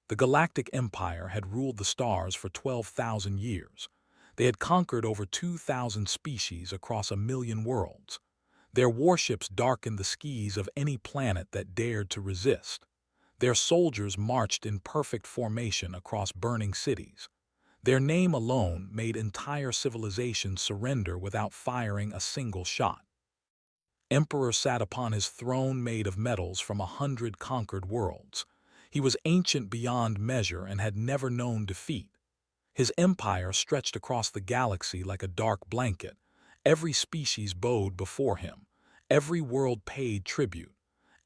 The Galactic Empire had ruled the stars for 12,000 years. They had conquered over 2,000 species across 1,000,000 worlds. Their warships darkened the skies of any planet that dared to resist. Their soldiers marched in perfect formation across burning cities. Their name alone made entire civilizations surrender without firing a single shot. Emperor sat upon his throne made of metals from 100 conquered worlds. He was ancient beyond measure and had never known defeat. His empire stretched across the galaxy like a dark blanket. Every species bowed before him. Every world paid tribute.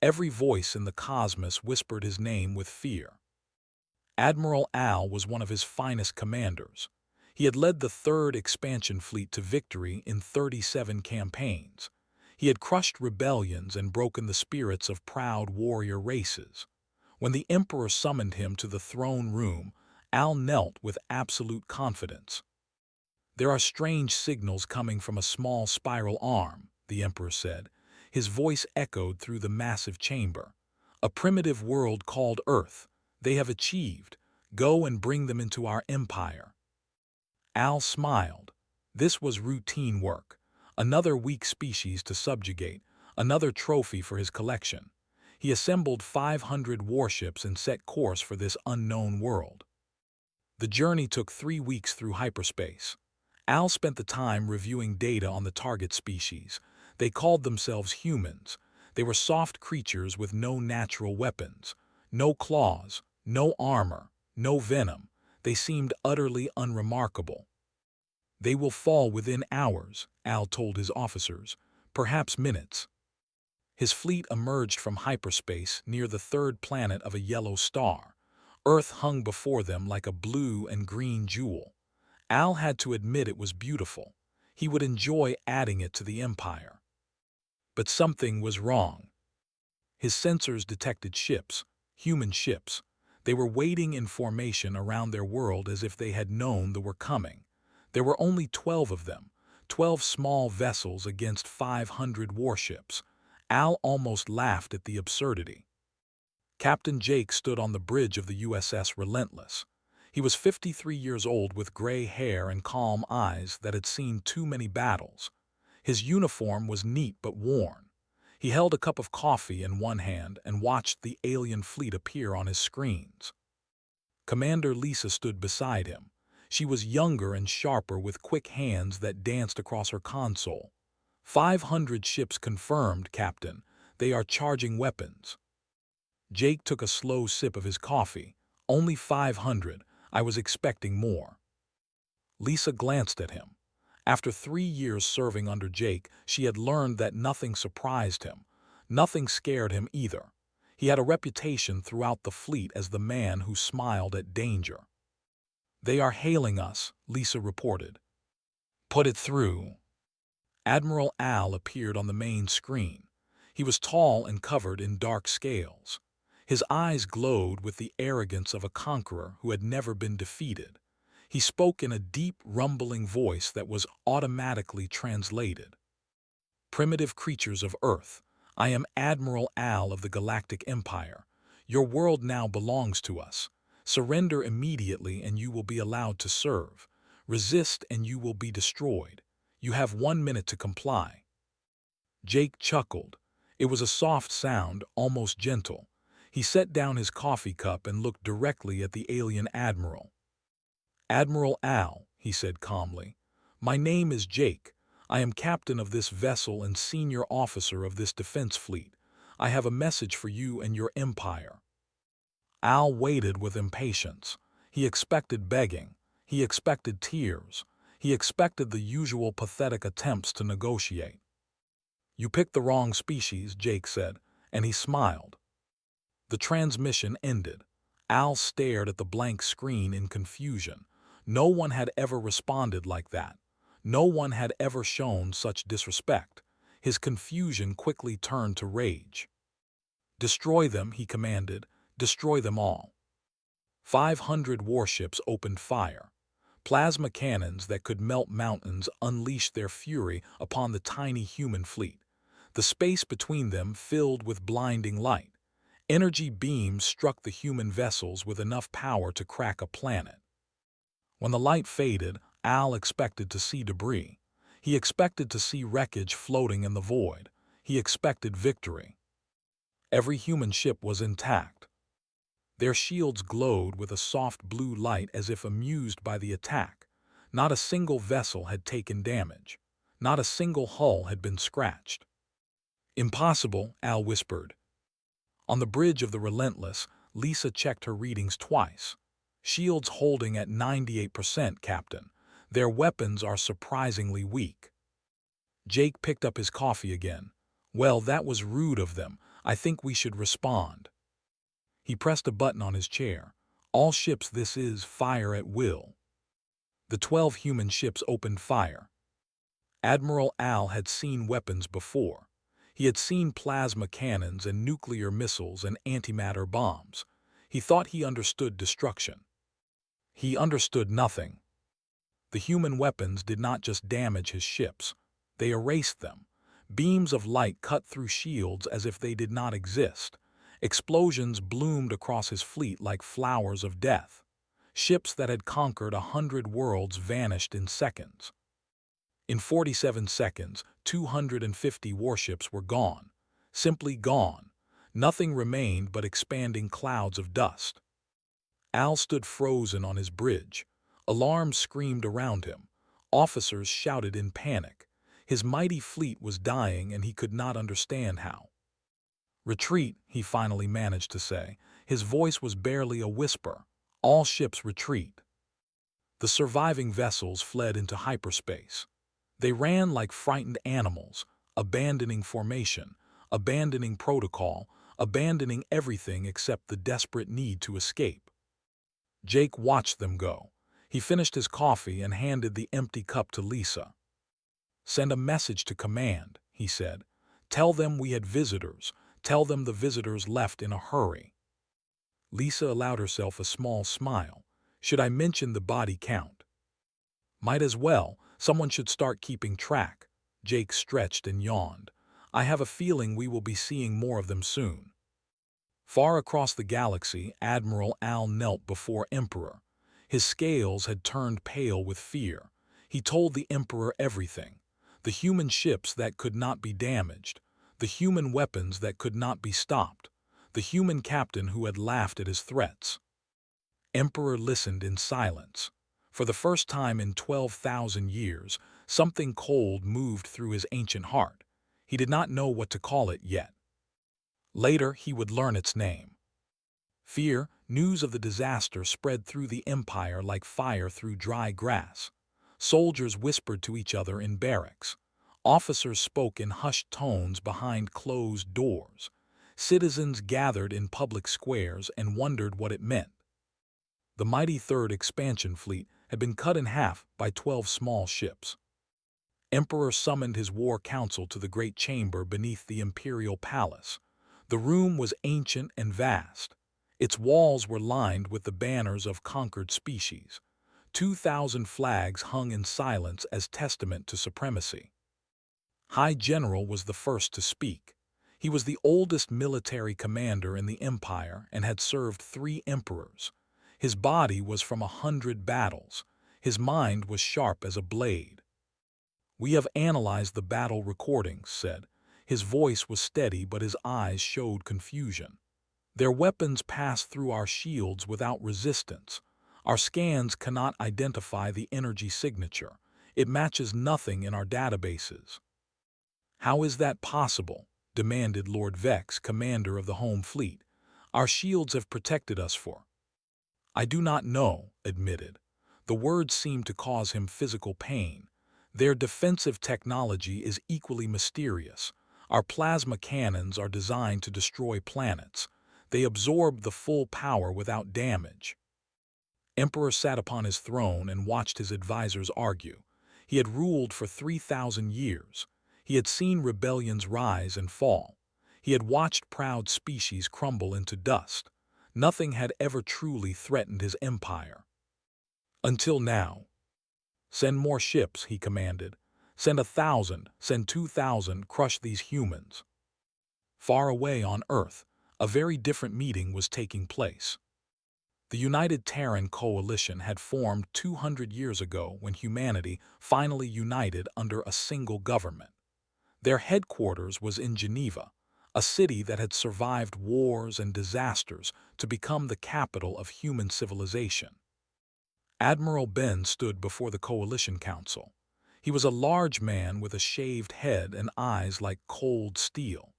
Every voice in the cosmos whispered his name with fear. Admiral Al was one of his finest commanders. He had led the third expansion fleet to victory in 37 campaigns. He had crushed rebellions and broken the spirits of proud warrior races. When the Emperor summoned him to the throne room, Al knelt with absolute confidence. "There are strange signals coming from a small spiral arm," the Emperor said. His voice echoed through the massive chamber. "A primitive world called Earth. They have achieved. Go and bring them into our empire." Al smiled. This was routine work. Another weak species to subjugate, another trophy for his collection. He assembled 500 warships and set course for this unknown world. The journey took 3 weeks through hyperspace. Al spent the time reviewing data on the target species. They called themselves humans. They were soft creatures with no natural weapons, no claws, no armor, no venom. They seemed utterly unremarkable. "They will fall within hours," Al told his officers, "perhaps minutes." His fleet emerged from hyperspace near the third planet of a yellow star. Earth hung before them like a blue and green jewel. Al had to admit it was beautiful. He would enjoy adding it to the empire. But something was wrong. His sensors detected ships, human ships. They were waiting in formation around their world as if they had known they were coming. There were only 12 of them, 12 small vessels against 500 warships. Al almost laughed at the absurdity. Captain Jake stood on the bridge of the USS Relentless. He was 53 years old with gray hair and calm eyes that had seen too many battles. His uniform was neat but worn. He held a cup of coffee in one hand and watched the alien fleet appear on his screens. Commander Lisa stood beside him. She was younger and sharper with quick hands that danced across her console. 500 ships confirmed, Captain. They are charging weapons." Jake took a slow sip of his coffee. "Only 500. I was expecting more." Lisa glanced at him. After 3 years serving under Jake, she had learned that nothing surprised him. Nothing scared him either. He had a reputation throughout the fleet as the man who smiled at danger. "They are hailing us," Lisa reported. "Put it through." Admiral Al appeared on the main screen. He was tall and covered in dark scales. His eyes glowed with the arrogance of a conqueror who had never been defeated. He spoke in a deep, rumbling voice that was automatically translated. "Primitive creatures of Earth, I am Admiral Al of the Galactic Empire. Your world now belongs to us. Surrender immediately and you will be allowed to serve. Resist and you will be destroyed. You have 1 minute to comply." Jake chuckled. It was a soft sound, almost gentle. He set down his coffee cup and looked directly at the alien admiral. "Admiral Al," he said calmly, "my name is Jake. I am captain of this vessel and senior officer of this defense fleet. I have a message for you and your empire." Al waited with impatience. He expected begging. He expected tears. He expected the usual pathetic attempts to negotiate. "You picked the wrong species," Jake said, and he smiled. The transmission ended. Al stared at the blank screen in confusion. No one had ever responded like that. No one had ever shown such disrespect. His confusion quickly turned to rage. "Destroy them," he commanded. "Destroy them all." 500 warships opened fire. Plasma cannons that could melt mountains unleashed their fury upon the tiny human fleet. The space between them filled with blinding light. Energy beams struck the human vessels with enough power to crack a planet. When the light faded, Al expected to see debris. He expected to see wreckage floating in the void. He expected victory. Every human ship was intact. Their shields glowed with a soft blue light as if amused by the attack. Not a single vessel had taken damage. Not a single hull had been scratched. "Impossible," Al whispered. On the bridge of the Relentless, Lisa checked her readings twice. "Shields holding at 98%, Captain. Their weapons are surprisingly weak." Jake picked up his coffee again. "Well, that was rude of them. I think we should respond." He pressed a button on his chair. "All ships, this is fire at will." The 12 human ships opened fire. Admiral Al had seen weapons before. He had seen plasma cannons and nuclear missiles and antimatter bombs. He thought he understood destruction. He understood nothing. The human weapons did not just damage his ships. They erased them. Beams of light cut through shields as if they did not exist. Explosions bloomed across his fleet like flowers of death. Ships that had conquered 100 worlds vanished in seconds. In 47 seconds, 250 warships were gone. Simply gone. Nothing remained but expanding clouds of dust. Al stood frozen on his bridge. Alarms screamed around him. Officers shouted in panic. His mighty fleet was dying and he could not understand how. "Retreat," he finally managed to say. His voice was barely a whisper. "All ships retreat." The surviving vessels fled into hyperspace. They ran like frightened animals, abandoning formation, abandoning protocol, abandoning everything except the desperate need to escape. Jake watched them go. He finished his coffee and handed the empty cup to Lisa. "Send a message to command," he said. "Tell them we had visitors. Tell them the visitors left in a hurry." Lisa allowed herself a small smile. "Should I mention the body count?" "Might as well. Someone should start keeping track." Jake stretched and yawned. "I have a feeling we will be seeing more of them soon." Far across the galaxy, Admiral Al knelt before Emperor. His scales had turned pale with fear. He told the Emperor everything. The human ships that could not be damaged. The human weapons that could not be stopped. The human captain who had laughed at his threats. Emperor listened in silence. For the first time in 12,000 years, something cold moved through his ancient heart. He did not know what to call it yet. Later, he would learn its name. Fear, news of the disaster spread through the empire like fire through dry grass. Soldiers whispered to each other in barracks. Officers spoke in hushed tones behind closed doors. Citizens gathered in public squares and wondered what it meant. The mighty Third Expansion Fleet had been cut in half by 12 small ships. Emperor summoned his war council to the great chamber beneath the imperial palace. The room was ancient and vast. Its walls were lined with the banners of conquered species. 2,000 flags hung in silence as testament to supremacy. High General was the first to speak. He was the oldest military commander in the empire and had served 3 emperors. His body was from 100 battles. His mind was sharp as a blade. "We have analyzed the battle recordings," said. His voice was steady, but his eyes showed confusion. "Their weapons pass through our shields without resistance. Our scans cannot identify the energy signature. It matches nothing in our databases." "How is that possible?" demanded Lord Vex, commander of the home fleet. "Our shields have protected us for—" "I do not know," admitted. The words seemed to cause him physical pain. "Their defensive technology is equally mysterious. Our plasma cannons are designed to destroy planets. They absorb the full power without damage." Emperor sat upon his throne and watched his advisors argue. He had ruled for 3,000 years. He had seen rebellions rise and fall. He had watched proud species crumble into dust. Nothing had ever truly threatened his empire. Until now. "Send more ships," he commanded. "Send 1,000, send 2,000, crush these humans." Far away on Earth, a very different meeting was taking place. The United Terran Coalition had formed 200 years ago when humanity finally united under a single government. Their headquarters was in Geneva, a city that had survived wars and disasters to become the capital of human civilization. Admiral Ben stood before the Coalition Council. He was a large man with a shaved head and eyes like cold steel.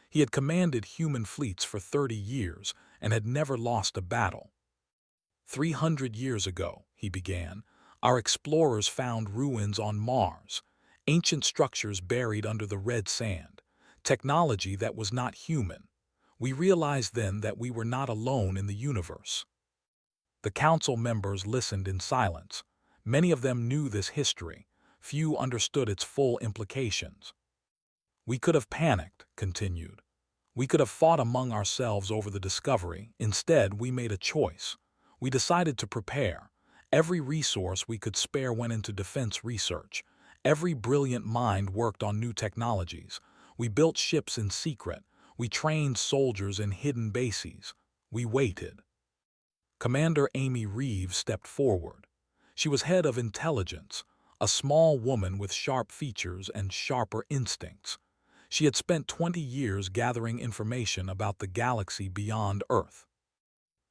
He had commanded human fleets for 30 years and had never lost a battle. 300 years ago, he began, our explorers found ruins on Mars, ancient structures buried under the red sand, technology that was not human. We realized then that we were not alone in the universe. The council members listened in silence. Many of them knew this history. Few understood its full implications. We could have panicked, continued. We could have fought among ourselves over the discovery. Instead, we made a choice. We decided to prepare. Every resource we could spare went into defense research. Every brilliant mind worked on new technologies. We built ships in secret. We trained soldiers in hidden bases. We waited. Commander Amy Reeves stepped forward. She was head of intelligence, a small woman with sharp features and sharper instincts. She had spent 20 years gathering information about the galaxy beyond Earth.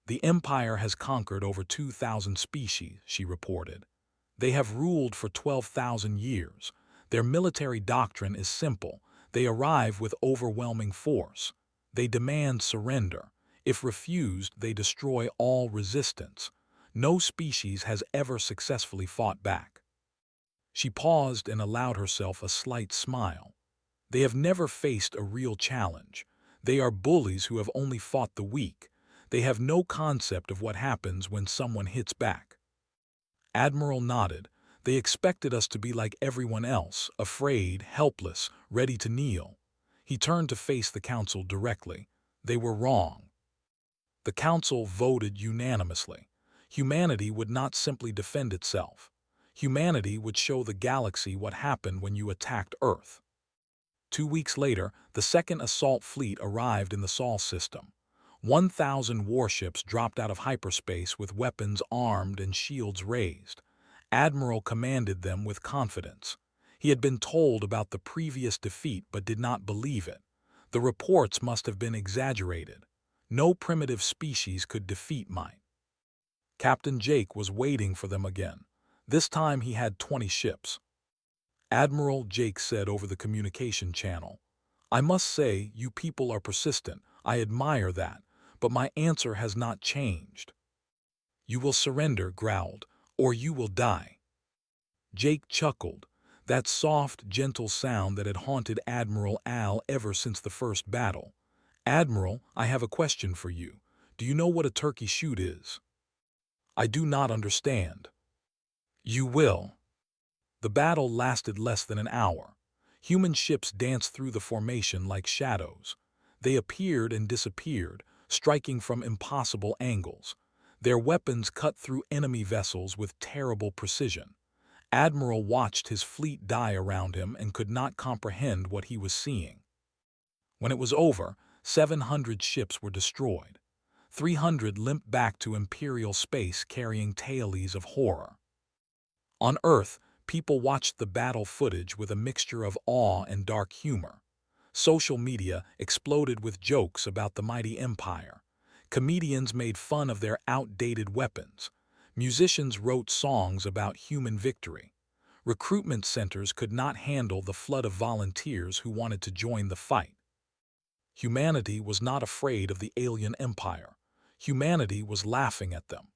The Empire has conquered over 2,000 species, she reported. They have ruled for 12,000 years. Their military doctrine is simple. They arrive with overwhelming force. They demand surrender. If refused, they destroy all resistance. No species has ever successfully fought back. She paused and allowed herself a slight smile. They have never faced a real challenge. They are bullies who have only fought the weak. They have no concept of what happens when someone hits back. Admiral nodded. They expected us to be like everyone else, afraid, helpless, ready to kneel. He turned to face the council directly. They were wrong. The council voted unanimously. Humanity would not simply defend itself. Humanity would show the galaxy what happened when you attacked Earth. 2 weeks later, the second assault fleet arrived in the Sol system. 1,000 warships dropped out of hyperspace with weapons armed and shields raised. Admiral commanded them with confidence. He had been told about the previous defeat but did not believe it. The reports must have been exaggerated. No primitive species could defeat mine. Captain Jake was waiting for them again. This time he had 20 ships. Admiral Jake said over the communication channel, "I must say, you people are persistent. I admire that, but my answer has not changed." "You will surrender," growled, "or you will die." Jake chuckled, that soft, gentle sound that had haunted Admiral Al ever since the first battle. "Admiral, I have a question for you. Do you know what a turkey shoot is?" "I do not understand." "You will." The battle lasted less than an hour. Human ships danced through the formation like shadows. They appeared and disappeared, striking from impossible angles. Their weapons cut through enemy vessels with terrible precision. Admiral watched his fleet die around him and could not comprehend what he was seeing. When it was over, 700 ships were destroyed. 300 limped back to Imperial space carrying tales of horror. On Earth, people watched the battle footage with a mixture of awe and dark humor. Social media exploded with jokes about the mighty empire. Comedians made fun of their outdated weapons. Musicians wrote songs about human victory. Recruitment centers could not handle the flood of volunteers who wanted to join the fight. Humanity was not afraid of the alien empire. Humanity was laughing at them.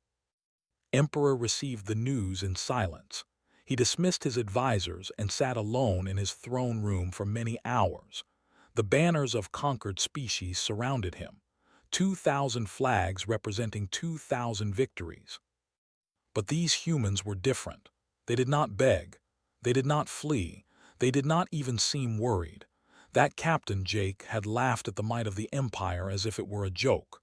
Emperor received the news in silence. He dismissed his advisors and sat alone in his throne room for many hours. The banners of conquered species surrounded him. 2,000 flags representing 2,000 victories. But these humans were different. They did not beg. They did not flee. They did not even seem worried. That Captain Jake had laughed at the might of the Empire as if it were a joke.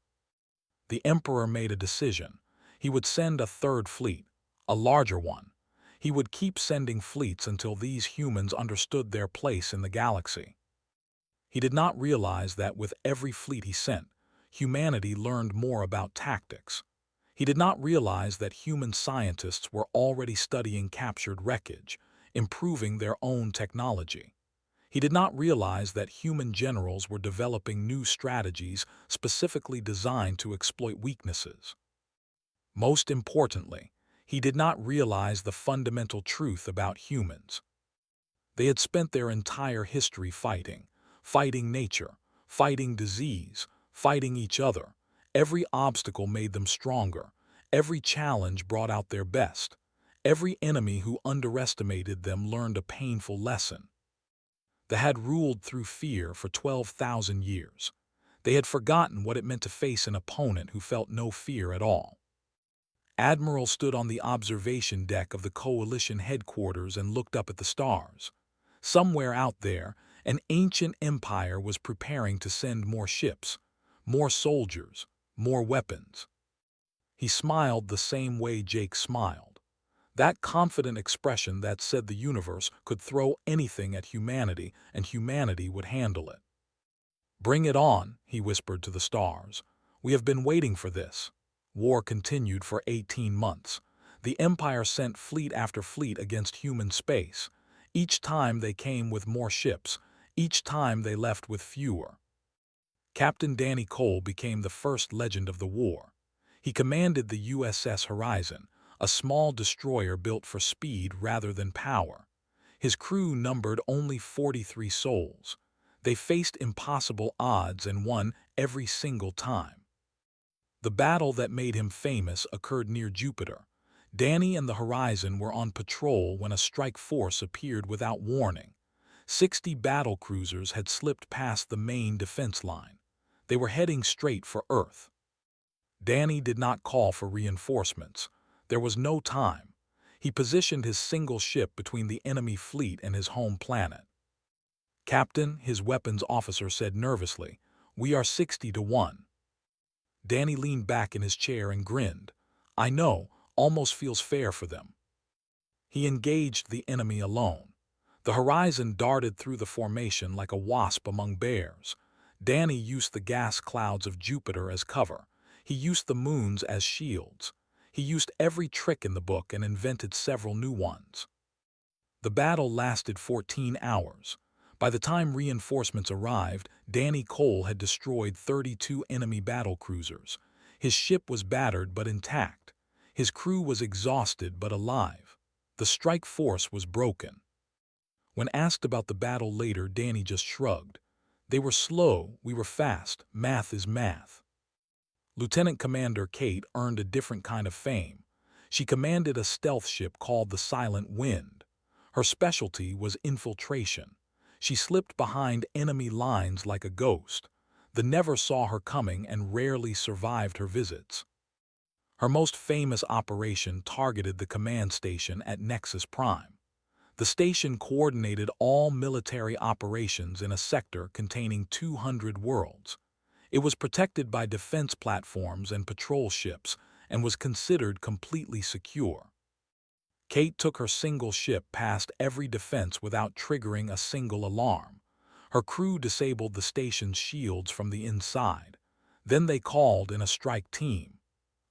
The Emperor made a decision. He would send a third fleet, a larger one. He would keep sending fleets until these humans understood their place in the galaxy. He did not realize that with every fleet he sent, humanity learned more about tactics. He did not realize that human scientists were already studying captured wreckage, improving their own technology. He did not realize that human generals were developing new strategies specifically designed to exploit weaknesses. Most importantly, he did not realize the fundamental truth about humans. They had spent their entire history fighting nature, fighting disease, fighting each other. Every obstacle made them stronger. Every challenge brought out their best. Every enemy who underestimated them learned a painful lesson. They had ruled through fear for 12,000 years. They had forgotten what it meant to face an opponent who felt no fear at all. Admiral stood on the observation deck of the Coalition headquarters and looked up at the stars. Somewhere out there, an ancient empire was preparing to send more ships, more soldiers, more weapons. He smiled the same way Jake smiled. That confident expression that said the universe could throw anything at humanity and humanity would handle it. "Bring it on," he whispered to the stars. "We have been waiting for this." War continued for 18 months. The Empire sent fleet after fleet against human space. Each time they came with more ships. Each time they left with fewer. Captain Danny Cole became the first legend of the war. He commanded the USS Horizon, a small destroyer built for speed rather than power. His crew numbered only 43 souls. They faced impossible odds and won every single time. The battle that made him famous occurred near Jupiter. Danny and the Horizon were on patrol when a strike force appeared without warning. 60 battle cruisers had slipped past the main defense line. They were heading straight for Earth. Danny did not call for reinforcements. There was no time. He positioned his single ship between the enemy fleet and his home planet. "Captain," his weapons officer said nervously, "we are 60 to 1. Danny leaned back in his chair and grinned. "I know, almost feels fair for them." He engaged the enemy alone. The Horizon darted through the formation like a wasp among bears. Danny used the gas clouds of Jupiter as cover. He used the moons as shields. He used every trick in the book and invented several new ones. The battle lasted 14 hours. By the time reinforcements arrived, Danny Cole had destroyed 32 enemy battle cruisers. His ship was battered but intact. His crew was exhausted but alive. The strike force was broken. When asked about the battle later, Danny just shrugged. "They were slow, we were fast. Math is math." Lieutenant Commander Kate earned a different kind of fame. She commanded a stealth ship called the Silent Wind. Her specialty was infiltration. She slipped behind enemy lines like a ghost. They never saw her coming and rarely survived her visits. Her most famous operation targeted the command station at Nexus Prime. The station coordinated all military operations in a sector containing 200 worlds. It was protected by defense platforms and patrol ships and was considered completely secure. Kate took her single ship past every defense without triggering a single alarm. Her crew disabled the station's shields from the inside. Then they called in a strike team.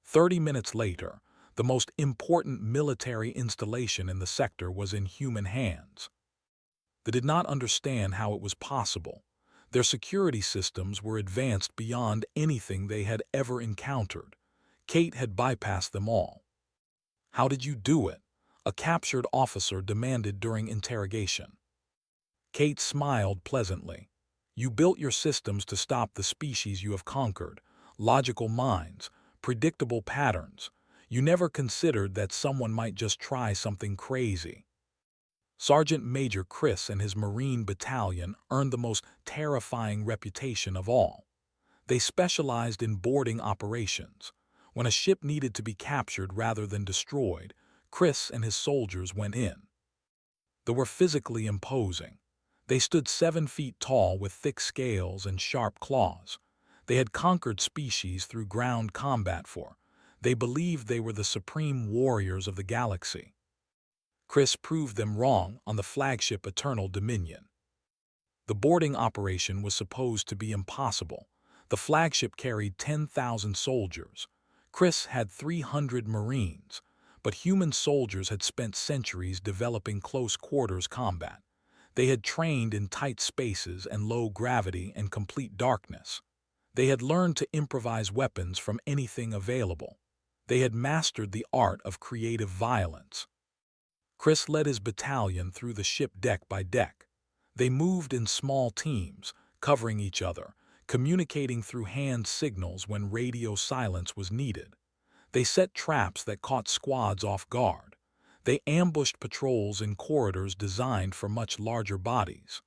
30 minutes later, the most important military installation in the sector was in human hands. They did not understand how it was possible. Their security systems were advanced beyond anything they had ever encountered. Kate had bypassed them all. "How did you do it?" a captured officer demanded during interrogation. Kate smiled pleasantly. "You built your systems to stop the species you have conquered. Logical minds, predictable patterns. You never considered that someone might just try something crazy." Sergeant Major Chris and his Marine battalion earned the most terrifying reputation of all. They specialized in boarding operations. When a ship needed to be captured rather than destroyed, Chris and his soldiers went in. They were physically imposing. They stood 7 feet tall with thick scales and sharp claws. They had conquered species through ground combat for. They believed they were the supreme warriors of the galaxy. Chris proved them wrong on the flagship Eternal Dominion. The boarding operation was supposed to be impossible. The flagship carried 10,000 soldiers. Chris had 300 Marines, but human soldiers had spent centuries developing close-quarters combat. They had trained in tight spaces and low gravity and complete darkness. They had learned to improvise weapons from anything available. They had mastered the art of creative violence. Chris led his battalion through the ship deck by deck. They moved in small teams, covering each other, communicating through hand signals when radio silence was needed. They set traps that caught squads off guard. They ambushed patrols in corridors designed for much larger bodies.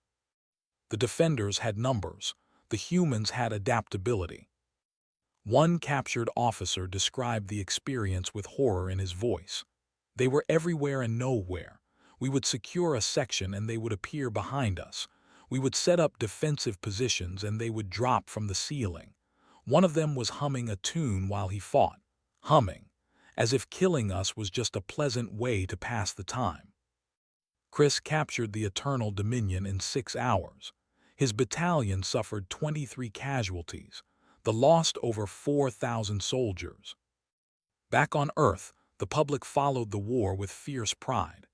The defenders had numbers. The humans had adaptability. One captured officer described the experience with horror in his voice. They were everywhere and nowhere. We would secure a section and they would appear behind us. We would set up defensive positions and they would drop from the ceiling. One of them was humming a tune while he fought. Humming, as if killing us was just a pleasant way to pass the time. Chris captured the Eternal Dominion in 6 hours. His battalion suffered 23 casualties. The lost over 4,000 soldiers. Back on Earth, the public followed the war with fierce pride.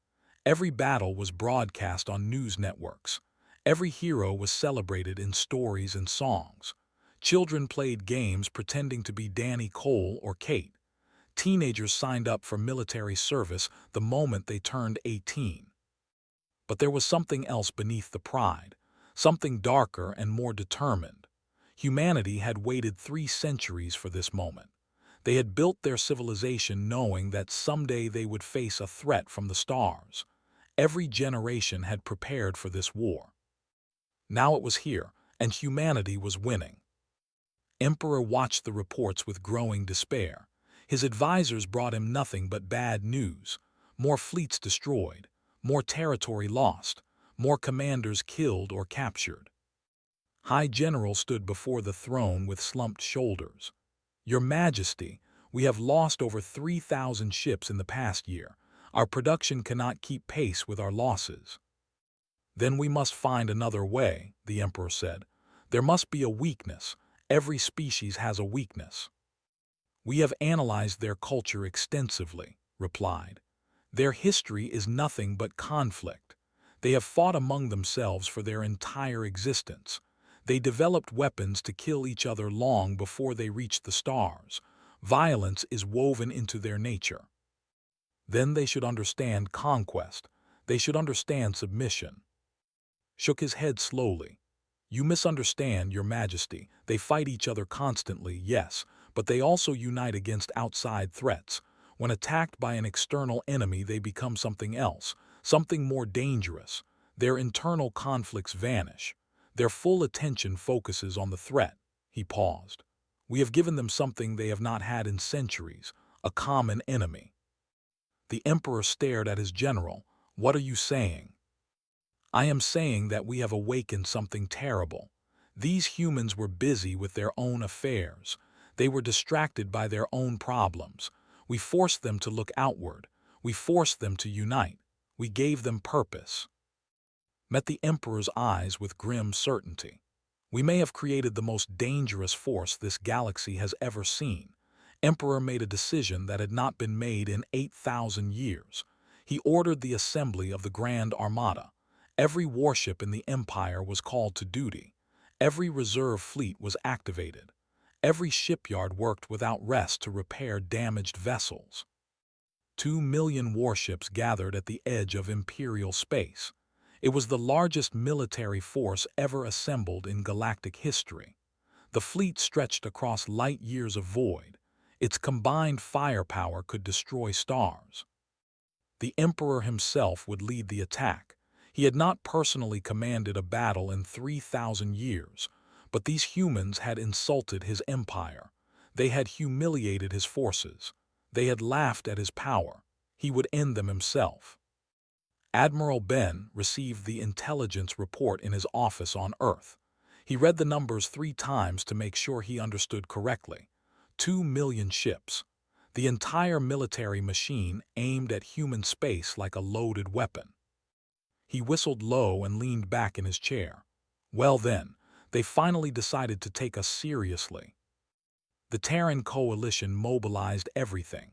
Every battle was broadcast on news networks. Every hero was celebrated in stories and songs. Children played games pretending to be Danny Cole or Kate. Teenagers signed up for military service the moment they turned 18. But there was something else beneath the pride, something darker and more determined. Humanity had waited 3 centuries for this moment. They had built their civilization knowing that someday they would face a threat from the stars. Every generation had prepared for this war. Now it was here, and humanity was winning. Emperor watched the reports with growing despair. His advisors brought him nothing but bad news. More fleets destroyed, more territory lost, more commanders killed or captured. High General stood before the throne with slumped shoulders. "Your Majesty, we have lost over 3,000 ships in the past year. Our production cannot keep pace with our losses." "Then we must find another way," the Emperor said. "There must be a weakness. Every species has a weakness." "We have analyzed their culture extensively," replied. "Their history is nothing but conflict. They have fought among themselves for their entire existence. They developed weapons to kill each other long before they reached the stars. Violence is woven into their nature. Then they should understand conquest. They should understand submission." Shook his head slowly. "You misunderstand, Your Majesty. They fight each other constantly, yes, but they also unite against outside threats. When attacked by an external enemy, they become something else, something more dangerous. Their internal conflicts vanish. Their full attention focuses on the threat." He paused. "We have given them something they have not had in centuries, a common enemy." The Emperor stared at his general. "What are you saying?" "I am saying that we have awakened something terrible. These humans were busy with their own affairs. They were distracted by their own problems. We forced them to look outward. We forced them to unite. We gave them purpose." Met the Emperor's eyes with grim certainty. "We may have created the most dangerous force this galaxy has ever seen." Emperor made a decision that had not been made in 8,000 years. He ordered the assembly of the Grand Armada. Every warship in the Empire was called to duty. Every reserve fleet was activated. Every shipyard worked without rest to repair damaged vessels. 2 million warships gathered at the edge of imperial space. It was the largest military force ever assembled in galactic history. The fleet stretched across light years of void. Its combined firepower could destroy stars. The Emperor himself would lead the attack. He had not personally commanded a battle in 3,000 years, but these humans had insulted his empire. They had humiliated his forces. They had laughed at his power. He would end them himself. Admiral Ben received the intelligence report in his office on Earth. He read the numbers 3 times to make sure he understood correctly. 2 million ships. The entire military machine aimed at human space like a loaded weapon. He whistled low and leaned back in his chair. "Well then, They finally decided to take us seriously. The Terran coalition mobilized everything.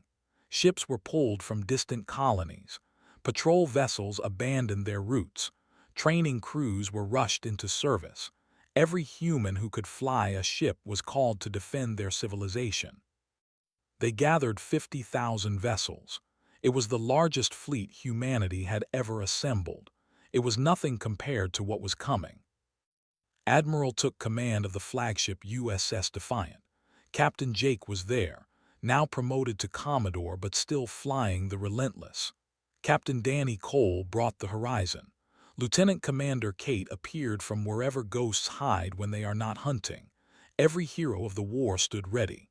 Ships were pulled from distant colonies. Patrol vessels abandoned their routes. Training crews were rushed into service. Every human who could fly a ship was called to defend their civilization. They gathered 50,000 vessels. It was the largest fleet humanity had ever assembled. It was nothing compared to what was coming. Admiral took command of the flagship USS Defiant. Captain Jake was there, now promoted to Commodore but still flying the Relentless. Captain Danny Cole brought the horizon. Lieutenant Commander Kate appeared from wherever ghosts hide when they are not hunting. Every hero of the war stood ready.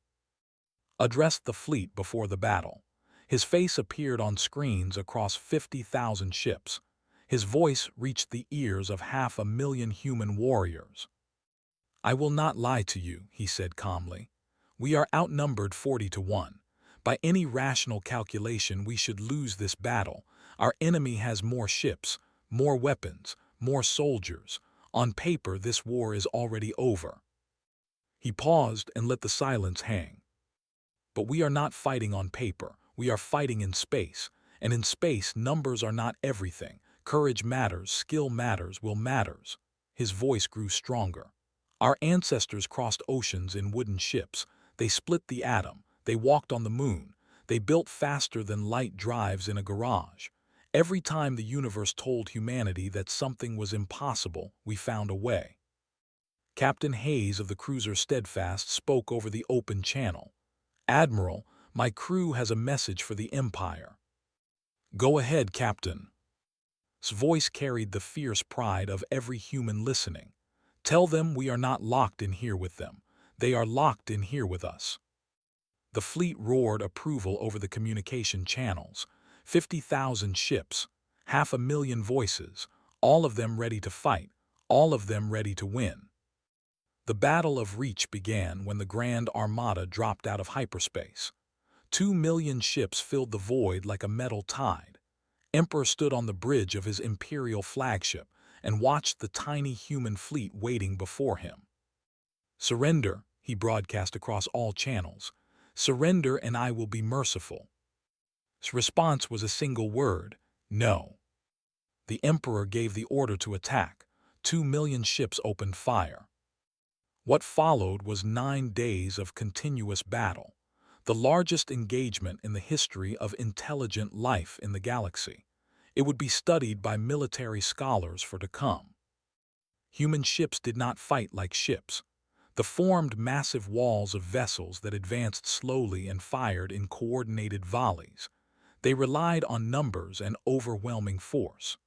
Addressed the fleet before the battle. His face appeared on screens across 50,000 ships. His voice reached the ears of 500,000 human warriors. "I will not lie to you," he said calmly. "We are outnumbered 40 to 1. By any rational calculation, we should lose this battle. Our enemy has more ships, more weapons, more soldiers. On paper, this war is already over." He paused and let the silence hang. "But we are not fighting on paper. We are fighting in space. And in space, numbers are not everything. Courage matters, skill matters, will matters." His voice grew stronger. "Our ancestors crossed oceans in wooden ships. They split the atom. They walked on the moon. They built faster than light drives in a garage. Every time the universe told humanity that something was impossible, we found a way." Captain Hayes of the cruiser Steadfast spoke over the open channel. "Admiral, my crew has a message for the Empire." "Go ahead, Captain." His voice carried the fierce pride of every human listening. "Tell them we are not locked in here with them. They are locked in here with us." The fleet roared approval over the communication channels. 50,000 ships, 500,000 voices, all of them ready to fight, all of them ready to win. The Battle of Reach began when the Grand Armada dropped out of hyperspace. 2 million ships filled the void like a metal tide. Emperor stood on the bridge of his Imperial flagship and watched the tiny human fleet waiting before him. "Surrender," he broadcast across all channels. "Surrender and I will be merciful." His response was a single word: no. The Emperor gave the order to attack. 2 million ships opened fire. What followed was 9 days of continuous battle, the largest engagement in the history of intelligent life in the galaxy. It would be studied by military scholars for to come. Human ships did not fight like ships. They formed massive walls of vessels that advanced slowly and fired in coordinated volleys. They relied on numbers and overwhelming force.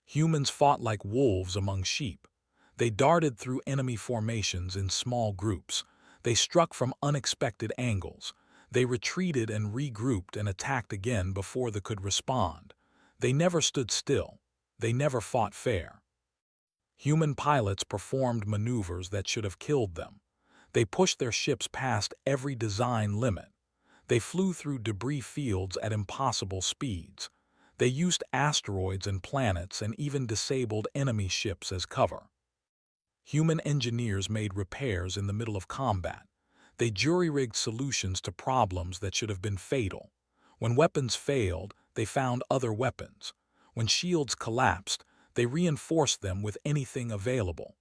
Humans fought like wolves among sheep. They darted through enemy formations in small groups. They struck from unexpected angles. They retreated and regrouped and attacked again before they could respond. They never stood still. They never fought fair. Human pilots performed maneuvers that should have killed them. They pushed their ships past every design limit. They flew through debris fields at impossible speeds. They used asteroids and planets and even disabled enemy ships as cover. Human engineers made repairs in the middle of combat. They jury-rigged solutions to problems that should have been fatal. When weapons failed, they found other weapons. When shields collapsed, they reinforced them with anything available.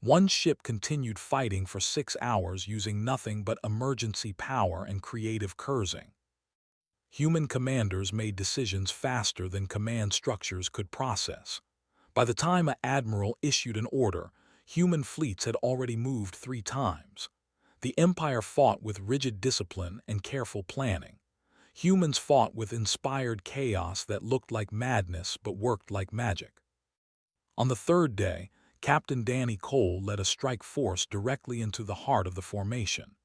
One ship continued fighting for 6 hours using nothing but emergency power and creative cursing. Human commanders made decisions faster than command structures could process. By the time an admiral issued an order, human fleets had already moved 3 times. The Empire fought with rigid discipline and careful planning. Humans fought with inspired chaos that looked like madness but worked like magic. On the 3rd day, Captain Danny Cole led a strike force directly into the heart of the formation.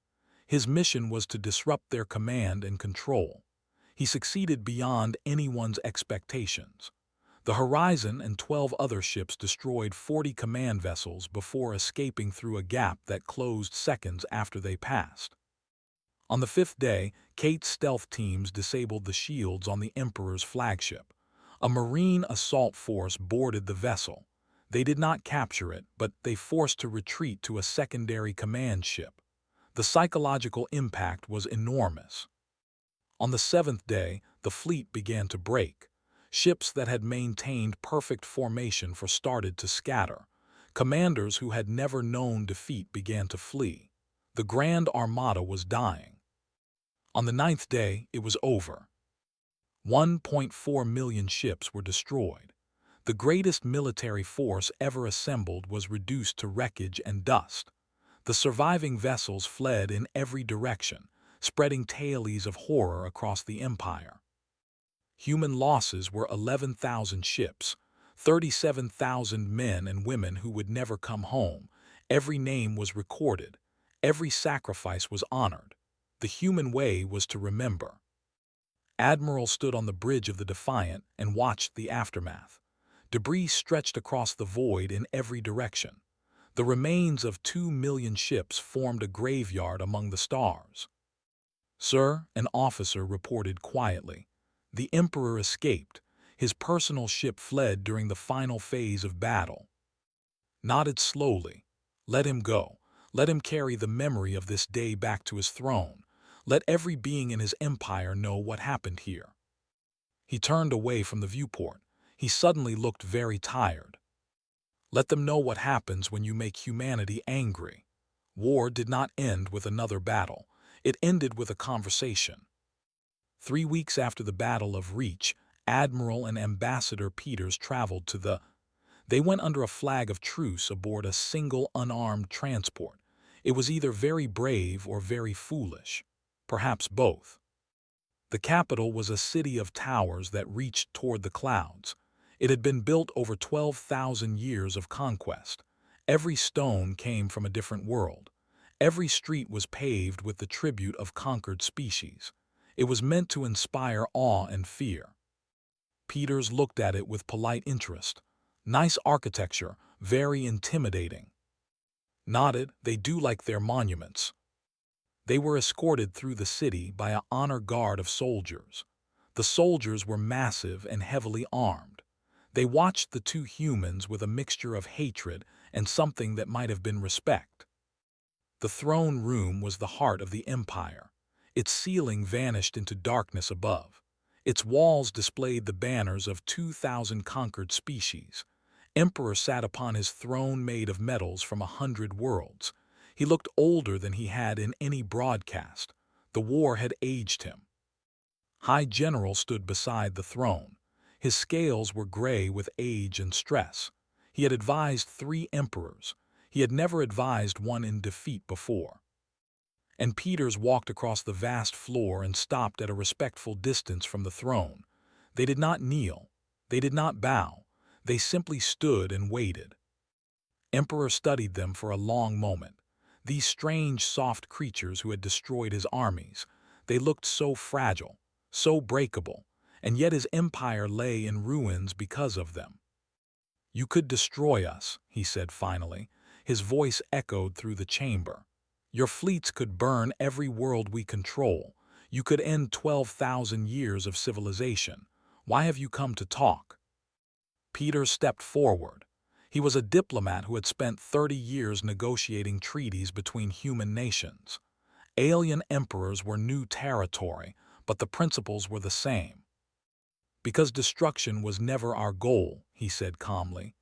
His mission was to disrupt their command and control. He succeeded beyond anyone's expectations. The Horizon and 12 other ships destroyed 40 command vessels before escaping through a gap that closed seconds after they passed. On the 5th day, Kate's stealth teams disabled the shields on the Emperor's flagship. A Marine assault force boarded the vessel. They did not capture it, but they forced to retreat to a secondary command ship. The psychological impact was enormous. On the seventh day, the fleet began to break. Ships that had maintained perfect formation started to scatter. Commanders who had never known defeat began to flee. The Grand Armada was dying. On the ninth day, it was over. 1.4 million ships were destroyed. The greatest military force ever assembled was reduced to wreckage and dust. The surviving vessels fled in every direction, spreading tales of horror across the empire. Human losses were 11,000 ships, 37,000 men and women who would never come home. Every name was recorded. Every sacrifice was honored. The human way was to remember. Admiral stood on the bridge of the Defiant and watched the aftermath. Debris stretched across the void in every direction. The remains of 2 million ships formed a graveyard among the stars. "Sir," an officer reported quietly, "the Emperor escaped. His personal ship fled during the final phase of battle." Nodded slowly. "Let him go. Let him carry the memory of this day back to his throne. Let every being in his empire know what happened here." He turned away from the viewport. He suddenly looked very tired. "Let them know what happens when you make humanity angry." War did not end with another battle. It ended with a conversation. 3 weeks after the Battle of Reach, Admiral and Ambassador Peters traveled to They went under a flag of truce aboard a single unarmed transport. It was either very brave or very foolish. Perhaps both. The capital was a city of towers that reached toward the clouds. It had been built over 12,000 years of conquest. Every stone came from a different world. Every street was paved with the tribute of conquered species. It was meant to inspire awe and fear. Peters looked at it with polite interest. "Nice architecture, very intimidating." Nodded. "They do like their monuments." They were escorted through the city by an honor guard of soldiers. The soldiers were massive and heavily armed. They watched the two humans with a mixture of hatred and something that might have been respect. The throne room was the heart of the empire. Its ceiling vanished into darkness above. Its walls displayed the banners of 2,000 conquered species. Emperor sat upon his throne made of metals from 100 worlds. He looked older than he had in any broadcast. The war had aged him. High General stood beside the throne. His scales were gray with age and stress. He had advised 3 emperors. He had never advised one in defeat before. And Peters walked across the vast floor and stopped at a respectful distance from the throne. They did not kneel. They did not bow. They simply stood and waited. Emperor studied them for a long moment. These strange, soft creatures who had destroyed his armies. They looked so fragile, so breakable, and yet his empire lay in ruins because of them. "You could destroy us," he said finally. His voice echoed through the chamber. "Your fleets could burn every world we control. You could end 12,000 years of civilization. Why have you come to talk?" Peter stepped forward. He was a diplomat who had spent 30 years negotiating treaties between human nations. Alien emperors were new territory, but the principles were the same. "Because destruction was never our goal," he said calmly.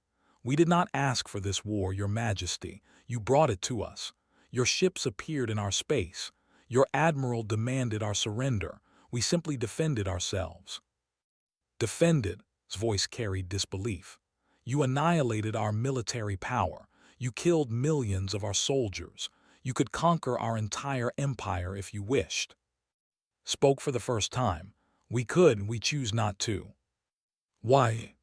"We did not ask for this war, Your Majesty. You brought it to us. Your ships appeared in our space. Your admiral demanded our surrender. We simply defended ourselves." "Defended?" His voice carried disbelief. "You annihilated our military power. You killed millions of our soldiers. You could conquer our entire empire if you wished." Spoke for the first time. "We could, we choose not to." "Why?"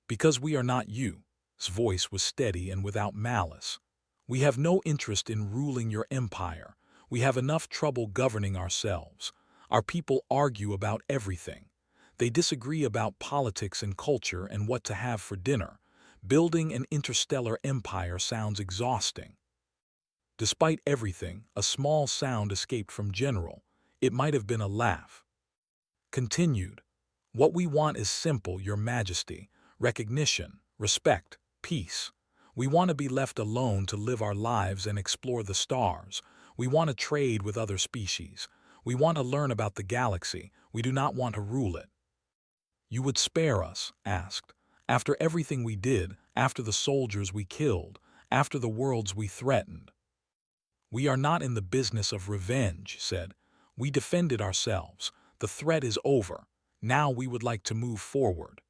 "Because we are not you." His voice was steady and without malice. "We have no interest in ruling your empire. We have enough trouble governing ourselves. Our people argue about everything. They disagree about politics and culture and what to have for dinner. Building an interstellar empire sounds exhausting." Despite everything, a small sound escaped from General. It might have been a laugh. Continued. "What we want is simple, Your Majesty. Recognition, respect, peace. We want to be left alone to live our lives and explore the stars. We want to trade with other species. We want to learn about the galaxy. We do not want to rule it. You would spare us, asked. After everything we did, after the soldiers we killed, after the worlds we threatened. We are not in the business of revenge, said. We defended ourselves. The threat is over. Now we would like to move forward.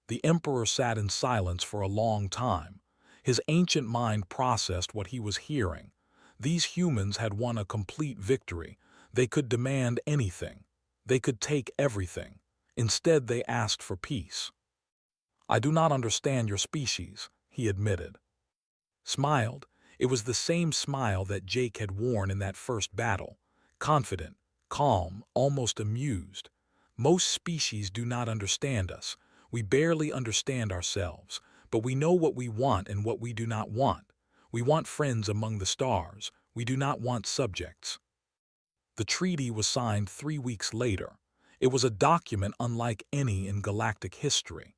The Emperor sat in silence for a long time. His ancient mind processed what he was hearing. These humans had won a complete victory. They could demand anything. They could take everything. Instead, they asked for peace. I do not understand your species, he admitted. Smiled. It was the same smile that Jake had worn in that first battle. Confident, calm, almost amused. Most species do not understand us. We barely understand ourselves, but we know what we want and what we do not want. We want friends among the stars. We do not want subjects. The treaty was signed 3 weeks later. It was a document unlike any in galactic history.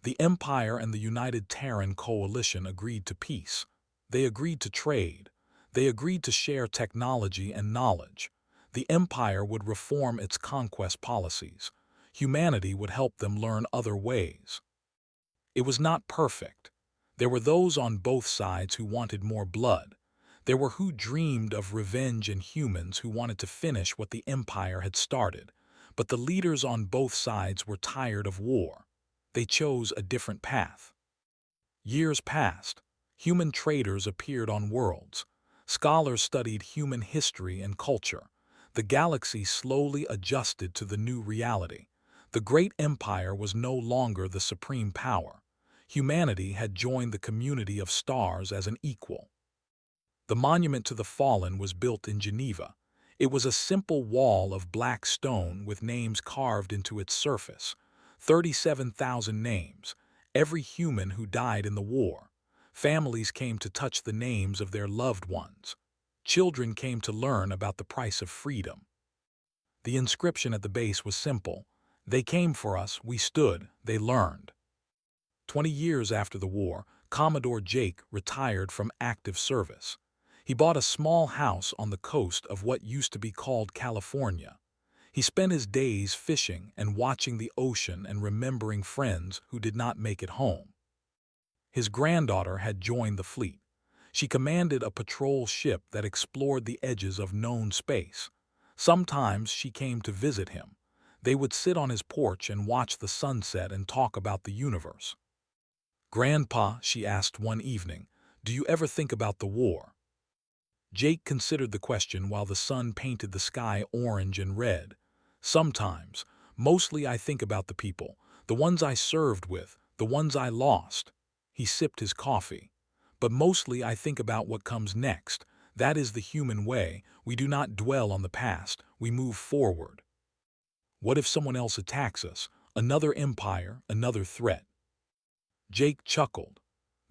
The Empire and the United Terran Coalition agreed to peace. They agreed to trade. They agreed to share technology and knowledge. The Empire would reform its conquest policies. Humanity would help them learn other ways. It was not perfect. There were those on both sides who wanted more blood. There were who dreamed of revenge and humans who wanted to finish what the Empire had started. But the leaders on both sides were tired of war. They chose a different path. Years passed. Human traders appeared on worlds. Scholars studied human history and culture. The galaxy slowly adjusted to the new reality. The great empire was no longer the supreme power. Humanity had joined the community of stars as an equal. The monument to the fallen was built in Geneva. It was a simple wall of black stone with names carved into its surface. 37,000 names, every human who died in the war. Families came to touch the names of their loved ones. Children came to learn about the price of freedom. The inscription at the base was simple. They came for us, we stood, they learned. 20 years after the war, Commodore Jake retired from active service. He bought a small house on the coast of what used to be called California. He spent his days fishing and watching the ocean and remembering friends who did not make it home. His granddaughter had joined the fleet. She commanded a patrol ship that explored the edges of known space. Sometimes she came to visit him. They would sit on his porch and watch the sunset and talk about the universe. "Grandpa," she asked one evening, "do you ever think about the war?" Jake considered the question while the sun painted the sky orange and red. "Sometimes. Mostly I think about the people, the ones I served with, the ones I lost." He sipped his coffee. "But mostly I think about what comes next. That is the human way. We do not dwell on the past. We move forward. What if someone else attacks us? Another empire, another threat?" Jake chuckled.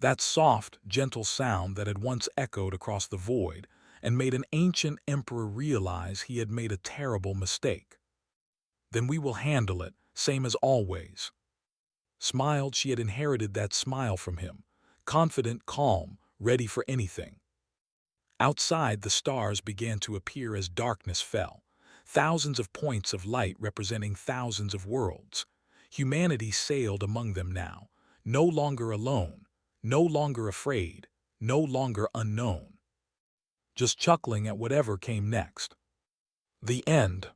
That soft, gentle sound that had once echoed across the void and made an ancient emperor realize he had made a terrible mistake. "Then we will handle it, same as always." Smiled, she had inherited that smile from him, confident, calm, ready for anything. Outside, the stars began to appear as darkness fell, thousands of points of light representing thousands of worlds. Humanity sailed among them now, no longer alone, no longer afraid, no longer unknown. Just chuckling at whatever came next. The end.